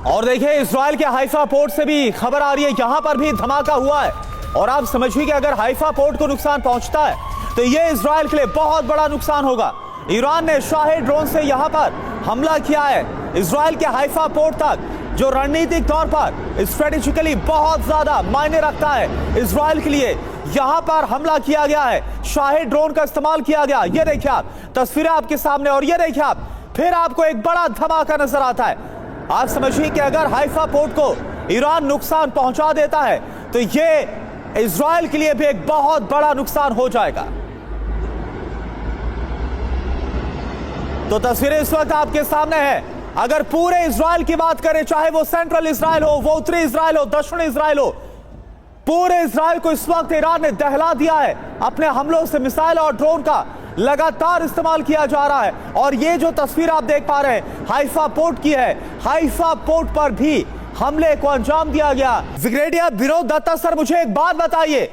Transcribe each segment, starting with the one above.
और देखिए इजराइल के हाइफा पोर्ट से भी खबर आ रही है, यहां पर भी धमाका हुआ है। और आप समझिए कि अगर हाइफा पोर्ट को नुकसान पहुंचता है तो यह इजराइल के लिए बहुत बड़ा नुकसान होगा। ईरान ने शाही ड्रोन से यहां पर हमला किया है इजराइल के हाइफा पोर्ट तक, जो रणनीतिक तौर पर स्ट्रेटेजिकली बहुत ज्यादा मायने रखता है इजराइल के लिए। यहां पर हमला किया गया है, शाही ड्रोन का इस्तेमाल किया गया। ये देखिए आप तस्वीरें आपके सामने, और ये देखिए आप फिर आपको एक बड़ा धमाका नजर आता है। आप समझिए कि अगर हाइफा पोर्ट को ईरान नुकसान पहुंचा देता है तो ये इजराइल के लिए भी एक बहुत बड़ा नुकसान हो जाएगा। तो तस्वीरें इस वक्त आपके सामने है। अगर पूरे इजराइल की बात करें, चाहे वो सेंट्रल इजराइल हो, वो उत्तरी इजराइल हो, दक्षिणी इजराइल हो, पूरे इजराइल को इस वक्त ईरान ने दहला दिया है। अपने हमलों से मिसाइल और ड्रोन का लगातार इस्तेमाल किया जा रहा है। और ये जो तस्वीर आप देख पा रहे हैं हाइफा पोर्ट की है, हाइफा पोर्ट पर भी हमले को अंजाम दिया गया। ब्रिगेडियर विनोद दत्ता सर, मुझे एक बात बताइए,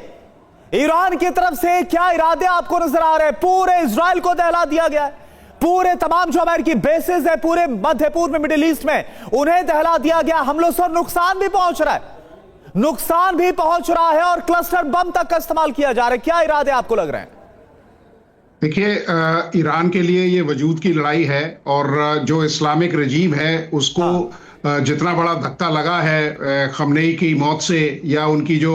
ईरान की तरफ से क्या इरादे आपको नजर आ रहे हैं? पूरे इजराइल को दहला दिया गया है, पूरे तमाम जो अमेरिकी बेसेस है पूरे मध्य पूर्व में, मिडिल ईस्ट में, उन्हें दहला दिया गया। हमलों से नुकसान भी पहुंच रहा है, नुकसान भी पहुंच रहा है, और क्लस्टर बम तक का इस्तेमाल किया जा रहा है। क्या इरादे आपको लग रहे हैं? देखिए, ईरान के लिए ये वजूद की लड़ाई है, और जो इस्लामिक रजीम है उसको जितना बड़ा धक्का लगा है खमनेई की मौत से, या उनकी जो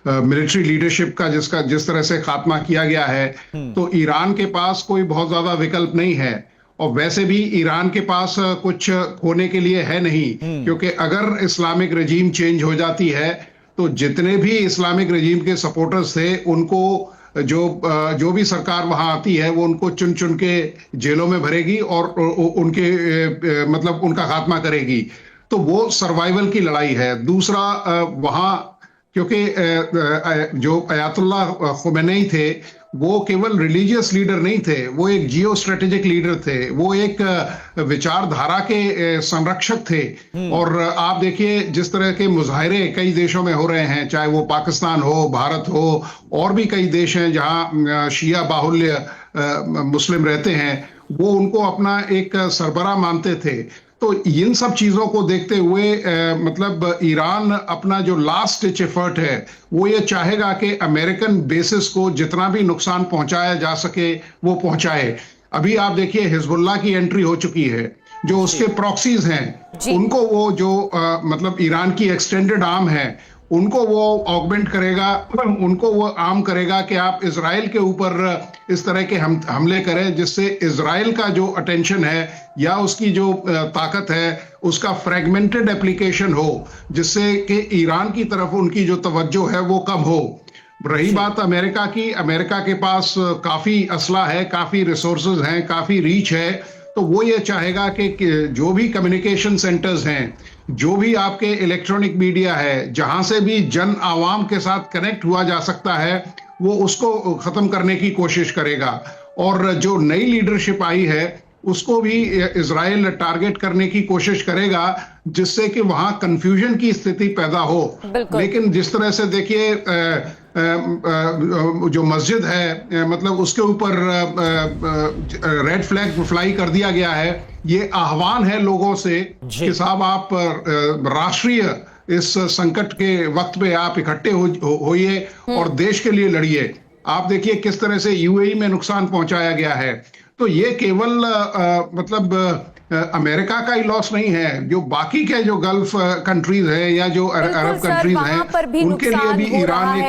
मिलिट्री लीडरशिप का जिस तरह से खात्मा किया गया है, तो ईरान के पास कोई बहुत ज्यादा विकल्प नहीं है। और वैसे भी ईरान के पास कुछ खोने के लिए है नहीं, क्योंकि अगर इस्लामिक रजीम चेंज हो जाती है तो जितने भी इस्लामिक रजीम के सपोर्टर्स थे उनको जो भी सरकार वहां आती है वो उनको चुन चुन के जेलों में भरेगी और उनके मतलब उनका खात्मा करेगी। तो वो सर्वाइवल की लड़ाई है। दूसरा, वहां क्योंकि जो अयातुल्लाह खुमैनी थे वो केवल रिलीजियस लीडर नहीं थे, वो एक जियो स्ट्रेटेजिक लीडर थे, वो एक विचारधारा के संरक्षक थे। और आप देखिए जिस तरह के मुजाहरे कई देशों में हो रहे हैं, चाहे वो पाकिस्तान हो, भारत हो, और भी कई देश हैं जहां शिया बाहुल्य मुस्लिम रहते हैं, वो उनको अपना एक सरबराह मानते थे। तो इन सब चीजों को देखते हुए मतलब ईरान अपना जो लास्ट स्टिच एफर्ट है वो ये चाहेगा कि अमेरिकन बेसिस को जितना भी नुकसान पहुंचाया जा सके वो पहुंचाए। अभी आप देखिए हिजबुल्लाह की एंट्री हो चुकी है, जो उसके प्रॉक्सीज हैं उनको वो जो मतलब ईरान की एक्सटेंडेड आर्म है उनको वो ऑगमेंट करेगा, उनको वो आर्म करेगा कि आप इजराइल के ऊपर इस तरह के हमले करें, जिससे इजराइल का जो अटेंशन है या उसकी जो ताकत है उसका फ्रेगमेंटेड एप्लीकेशन हो, जिससे कि ईरान की तरफ उनकी जो तवज्जो है वो कम हो। रही बात अमेरिका की, अमेरिका के पास काफी असला है, काफी रिसोर्सेज हैं, काफी रीच है। तो वो ये चाहेगा कि जो भी कम्युनिकेशन सेंटर्स हैं, जो भी आपके इलेक्ट्रॉनिक मीडिया है, जहां से भी जन आवाम के साथ कनेक्ट हुआ जा सकता है, वो उसको खत्म करने की कोशिश करेगा। और जो नई लीडरशिप आई है उसको भी इजराइल टारगेट करने की कोशिश करेगा, जिससे कि वहां कंफ्यूजन की स्थिति पैदा हो। लेकिन जिस तरह से देखिए जो मस्जिद है मतलब उसके ऊपर रेड फ्लैग फ्लाई कर दिया गया है। ये आह्वान है लोगों से कि साहब आप राष्ट्रीय इस संकट के वक्त पे आप इकट्ठे होइए और देश के लिए लड़िए। आप देखिए किस तरह से यूएई में नुकसान पहुंचाया गया है। तो ये केवल मतलब अमेरिका का ही लॉस नहीं है, जो बाकी के जो गल्फ कंट्रीज है या जो अरब कंट्रीज हैं उनके लिए भी ईरान एक